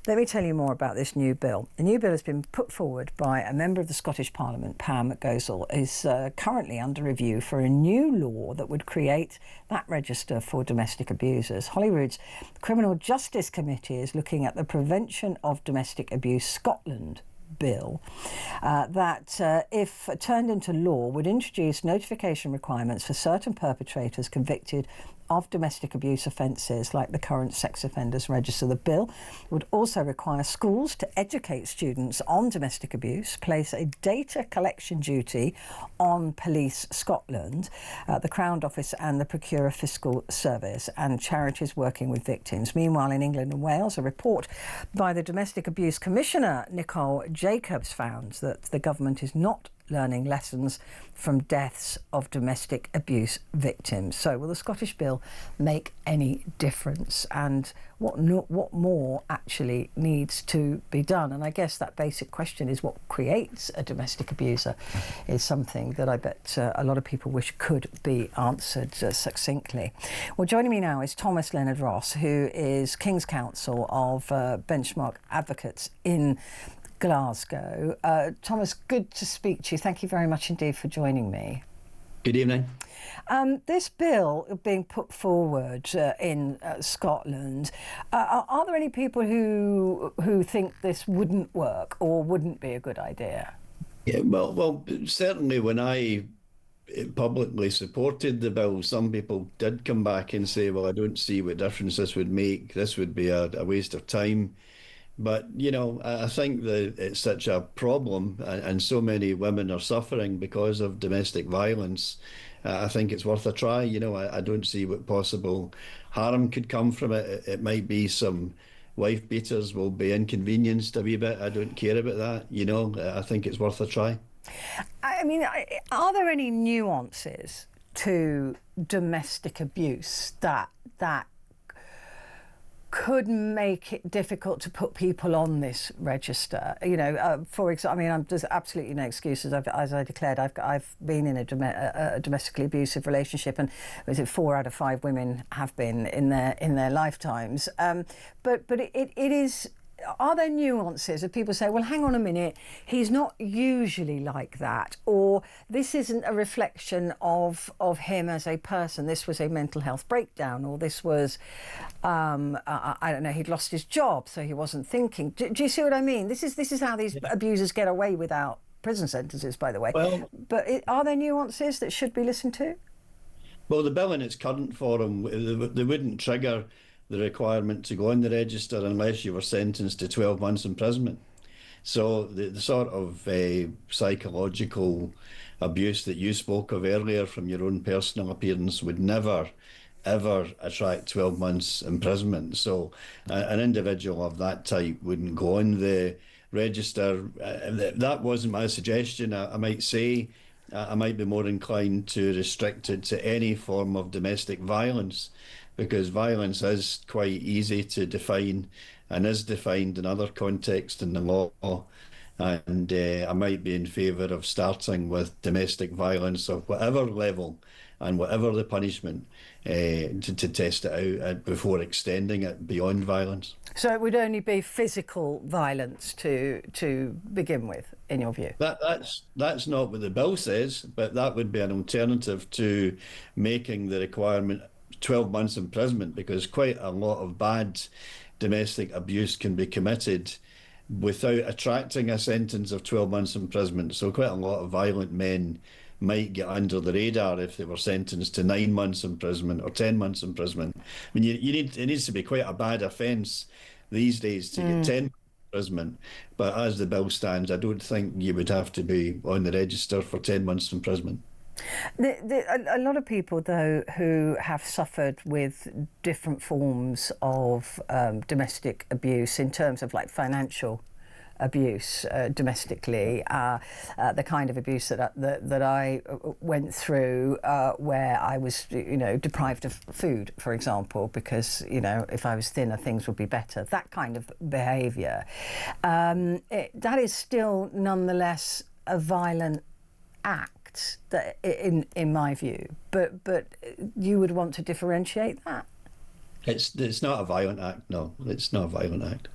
Let me tell you more about this new bill. The new bill has been put forward by a member of the Scottish Parliament, Pam Gosal, is currently under review for a new law that would create that register for domestic abusers. Holyrood's Criminal Justice Committee is looking at the Prevention of Domestic Abuse Scotland bill that, if turned into law, would introduce notification requirements for certain perpetrators convicted of domestic abuse offences like the current sex offenders register. The bill would also require schools to educate students on domestic abuse, place a data collection duty on Police Scotland, the Crown Office and the Procurer Fiscal Service, and charities working with victims. Meanwhile, in England and Wales, a report by the Domestic Abuse Commissioner, Nicole Jacobs, found that the government is not learning lessons from deaths of domestic abuse victims. So will the Scottish bill make any difference? And what more actually needs to be done? And I guess that basic question is what creates a domestic abuser is something that I bet a lot of people wish could be answered succinctly. Well, joining me now is Thomas Leonard Ross, who is King's Counsel of Benchmark Advocates in Glasgow. Thomas, good to speak to you. Thank you very much indeed for joining me. Good evening. This bill being put forward in Scotland, are there any people who think this wouldn't work or wouldn't be a good idea? Yeah, well, certainly when I publicly supported the bill, some people did come back and say, well, I don't see what difference this would make. This would be a waste of time. But, I think that it's such a problem and so many women are suffering because of domestic violence. I think it's worth a try. I don't see what possible harm could come from it. It might be some wife beaters will be inconvenienced a wee bit. I don't care about that. I think it's worth a try. I mean, are there any nuances to domestic abuse that could make it difficult to put people on this register? For example, there's absolutely no excuses. As I declared, I've been in a domestically abusive relationship, and 4 out of 5 women have been in their lifetimes. But it is. Are there nuances if people say, well, hang on a minute, he's not usually like that, or this isn't a reflection of him as a person, this was a mental health breakdown, or this was, I don't know, he'd lost his job, so he wasn't thinking. Do you see what I mean? This is how these abusers get away without prison sentences, by the way. Well, but are there nuances that should be listened to? Well, the bill in its current form, they wouldn't trigger the requirement to go on the register unless you were sentenced to 12 months imprisonment. So the sort of psychological abuse that you spoke of earlier from your own personal appearance would never, ever attract 12 months imprisonment. So an individual of that type wouldn't go on the register. That wasn't my suggestion. I might say I might be more inclined to restrict it to any form of domestic violence, because violence is quite easy to define and is defined in other contexts in the law. And I might be in favour of starting with domestic violence of whatever level and whatever the punishment to test it out before extending it beyond violence. So it would only be physical violence to begin with, in your view? That's not what the bill says, but that would be an alternative to making the requirement 12 months imprisonment, because quite a lot of bad domestic abuse can be committed without attracting a sentence of 12 months imprisonment. So quite a lot of violent men might get under the radar if they were sentenced to 9 months imprisonment or 10 months imprisonment. I mean, it needs to be quite a bad offence these days to get 10 months imprisonment. But as the bill stands, I don't think you would have to be on the register for 10 months imprisonment. A lot of people, though, who have suffered with different forms of domestic abuse in terms of like financial abuse domestically, the kind of abuse that I went through, where I was, deprived of food, for example, because, if I was thinner, things would be better. That kind of behaviour, that is still nonetheless a violent act. That, in my view, but you would want to differentiate that. It's not a violent act. No, it's not a violent act.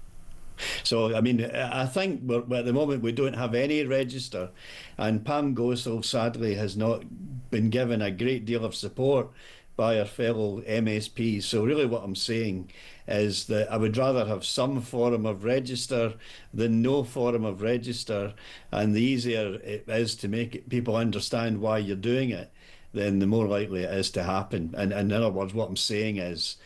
So, I mean, I think at the moment we don't have any register, and Pam Gosal sadly has not been given a great deal of support by her fellow MSPs. So, really, what I'm saying is that I would rather have some form of register than no form of register, and the easier it is to make people understand why you're doing it, then the more likely it is to happen. And in other words, what I'm saying is,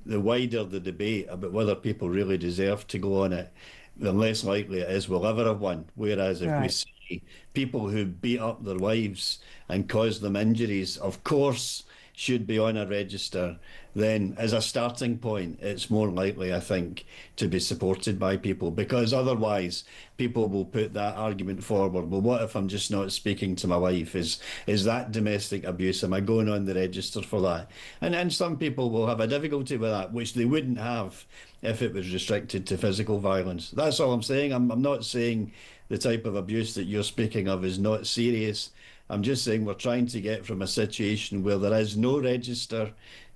the wider the debate about whether people really deserve to go on it, the less likely it is we'll ever have one. Whereas if we Right. see people who beat up their wives and cause them injuries, of course, should be on a register, then as a starting point, it's more likely, I think, to be supported by people, because otherwise people will put that argument forward. Well, what if I'm just not speaking to my wife? Is that domestic abuse? Am I going on the register for that? And some people will have a difficulty with that, which they wouldn't have if it was restricted to physical violence. That's all I'm saying. I'm not saying the type of abuse that you're speaking of is not serious. I'm just saying we're trying to get from a situation where there is no register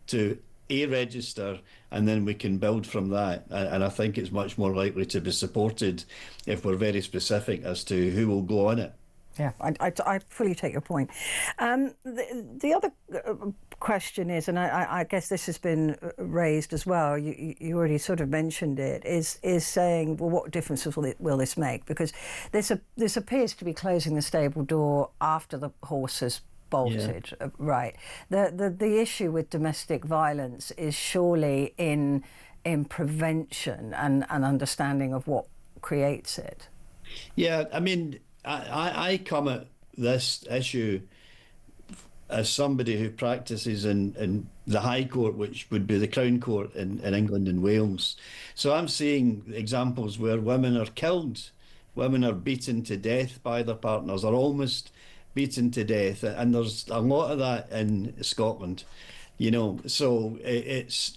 to a register, and then we can build from that. And I think it's much more likely to be supported if we're very specific as to who will go on it. Yeah, I fully take your point. The other question is, and I guess this has been raised as well, you already sort of mentioned it, is saying, well, what difference will this make? Because this appears to be closing the stable door after the horse has bolted. Yeah. Right. The issue with domestic violence is surely in prevention and understanding of what creates it. Yeah, I mean, I come at this issue as somebody who practices in the High Court, which would be the Crown Court in England and Wales. So I'm seeing examples where women are killed, women are beaten to death by their partners, or almost beaten to death, and there's a lot of that in Scotland. You know, so it's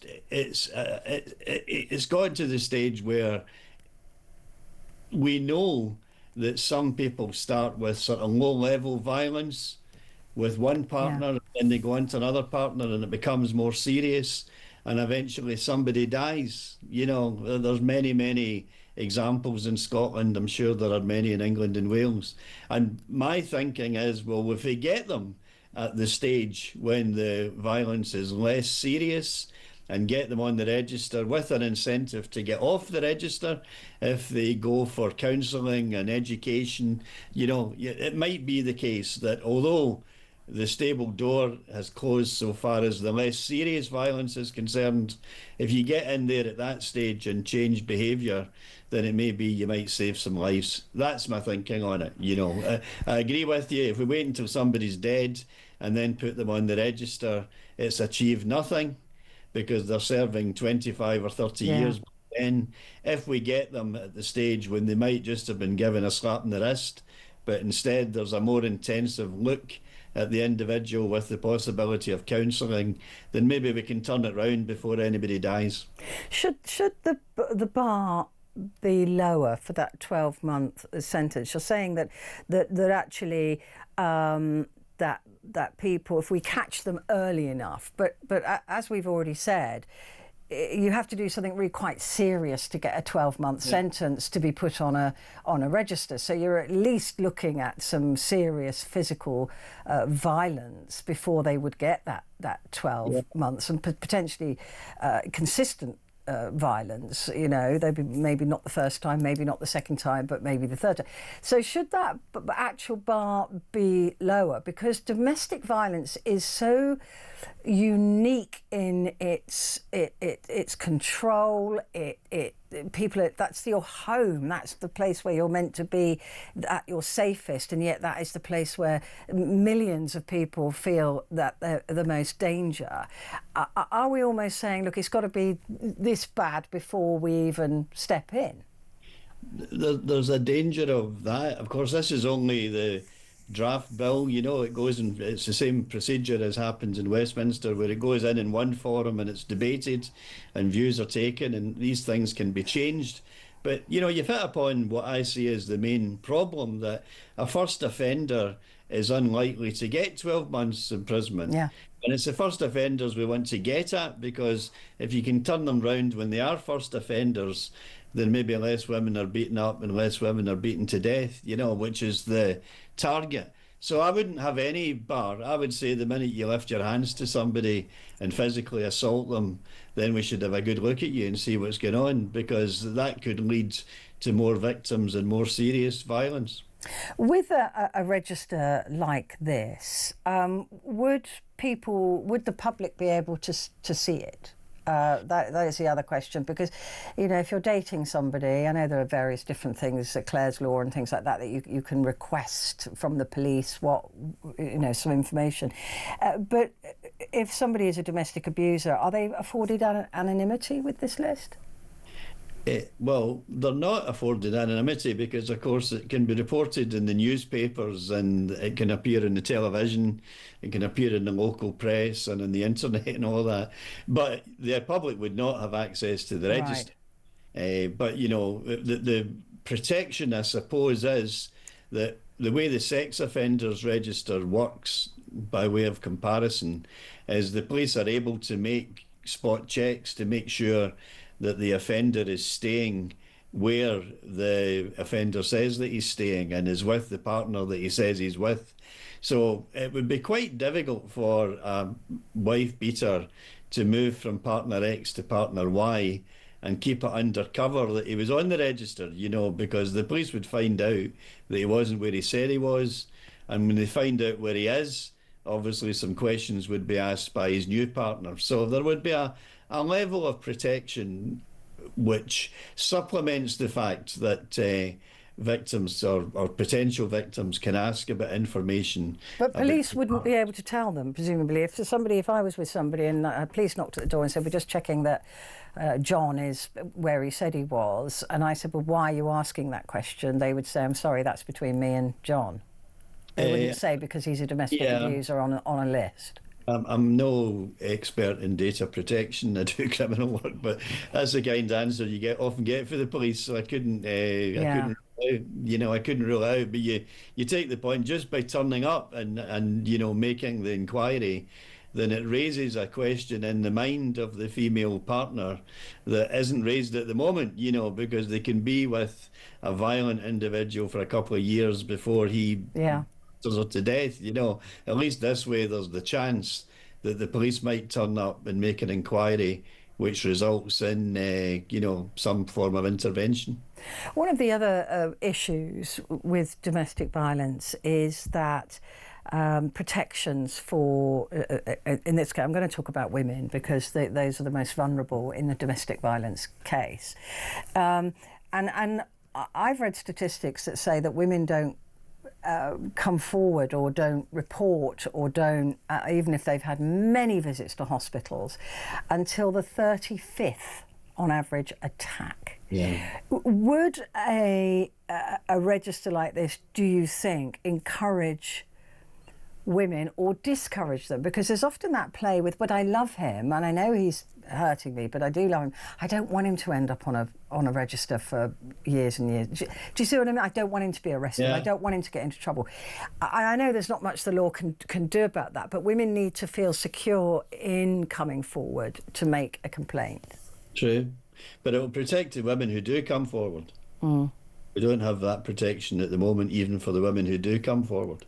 got to the stage where we know that some people start with sort of low-level violence with one partner, yeah, and they go into another partner, and it becomes more serious, and eventually somebody dies. You know, there's many examples in Scotland. I'm sure there are many in England and Wales. And my thinking is, well, if we get them at the stage when the violence is less serious, and get them on the register with an incentive to get off the register if they go for counselling and education. You know, it might be the case that although the stable door has closed so far as the less serious violence is concerned, if you get in there at that stage and change behaviour, then it may be you might save some lives. That's my thinking on it. You know, I agree with you. If we wait until somebody's dead and then put them on the register, it's achieved nothing, because they're serving 25 or 30 yeah. years. Then if we get them at the stage when they might just have been given a slap in the wrist, but instead there's a more intensive look at the individual with the possibility of counselling, then maybe we can turn it round before anybody dies. Should the bar be lower for that 12-month sentence? You're saying that actually that people, if we catch them early enough, but as we've already said, you have to do something really quite serious to get a 12-month yeah. sentence to be put on a register. So you're at least looking at some serious physical violence before they would get that 12 yeah. months, and potentially consistent violence. You know, they'd be maybe not the first time, maybe not the second time, but maybe the third time. So should that actual bar be lower? Because domestic violence is so unique in its control. People, that's your home, that's the place where you're meant to be at your safest, and yet that is the place where millions of people feel that they're the most danger. Are we almost saying, look, it's got to be this bad before we even step in? There's a danger of that. Of course, this is only the draft bill. You know, it goes in, it's the same procedure as happens in Westminster, where it goes in one forum and it's debated and views are taken, and these things can be changed. But, you know, you've hit upon what I see as the main problem, that a first offender is unlikely to get 12 months imprisonment. Yeah. And it's the first offenders we want to get at, because if you can turn them round when they are first offenders, then maybe less women are beaten up and less women are beaten to death, which is the target. So I wouldn't have any bar. I would say the minute you lift your hands to somebody and physically assault them, then we should have a good look at you and see what's going on, because that could lead to more victims and more serious violence. With a register like this, would the public be able to see it? That is the other question, because, if you're dating somebody, I know there are various different things, Clare's Law and things like that, you can request from the police some information. But if somebody is a domestic abuser, are they afforded anonymity with this list? Well, they're not afforded anonymity because, of course, it can be reported in the newspapers and it can appear in the television, it can appear in the local press and on the internet and all that. But the public would not have access to the register. Right. But, the protection, I suppose, is that the way the sex offenders register works, by way of comparison, is the police are able to make spot checks to make sure that the offender is staying where the offender says that he's staying and is with the partner that he says he's with. So it would be quite difficult for a wife beater to move from partner X to partner Y and keep it undercover that he was on the register, because the police would find out that he wasn't where he said he was. And when they find out where he is, obviously some questions would be asked by his new partner. So there would be a level of protection which supplements the fact that victims or potential victims can ask about information. But police wouldn't be able to tell them, presumably. If I was with somebody and police knocked at the door and said, we're just checking that John is where he said he was, and I said, well, why are you asking that question? They would say, I'm sorry, that's between me and John. They wouldn't say because he's a domestic abuser on a list. I'm no expert in data protection. I do criminal work, but that's the kind of answer you often get for the police. So I couldn't rule out. But you take the point, just by turning up and making the inquiry, then it raises a question in the mind of the female partner that isn't raised at the moment. Because they can be with a violent individual for a couple of years before he. Yeah. Her to death, At least this way there's the chance that the police might turn up and make an inquiry which results in some form of intervention. One of the other issues with domestic violence is that protections for, in this case, I'm going to talk about women because those are the most vulnerable in the domestic violence case. And I've read statistics that say that women don't come forward or don't report or don't, even if they've had many visits to hospitals, until the 35th, on average, attack. Yeah. Would a register like this, do you think, encourage women or discourage them? Because there's often that play with, but I love him and I know he's hurting me, but I do love him. I don't want him to end up on a register for years and years. Do you see what I mean? I don't want him to be arrested. Yeah. I don't want him to get into trouble. I know there's not much the law can do about that, but women need to feel secure in coming forward to make a complaint. True, but it will protect the women who do come forward. We don't have that protection at the moment, even for the women who do come forward.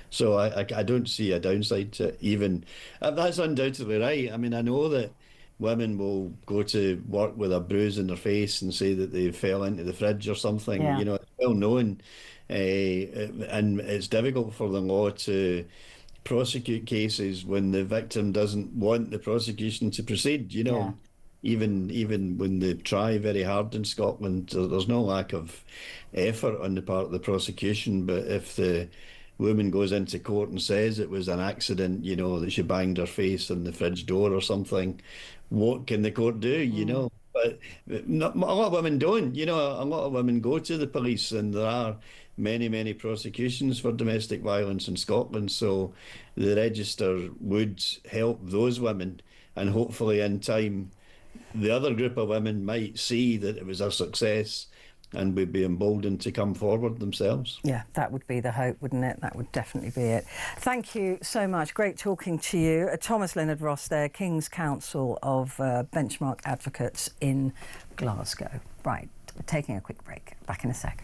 So I don't see a downside to even. That's undoubtedly right. I mean, I know that women will go to work with a bruise in their face and say that they fell into the fridge or something. Yeah. It's well known. And it's difficult for the law to prosecute cases when the victim doesn't want the prosecution to proceed, Yeah. Even when they try very hard in Scotland, there's no lack of effort on the part of the prosecution. But if the woman goes into court and says it was an accident, that she banged her face on the fridge door or something, what can the court do, But a lot of women don't, a lot of women go to the police, and there are many, many prosecutions for domestic violence in Scotland. So the register would help those women, and hopefully in time the other group of women might see that it was a success and would be emboldened to come forward themselves. Yeah, that would be the hope, wouldn't it? That would definitely be it. Thank you so much. Great talking to you. Thomas Leonard-Ross there, King's Counsel of Benchmark Advocates in Glasgow. Right. We're taking a quick break. Back in a sec.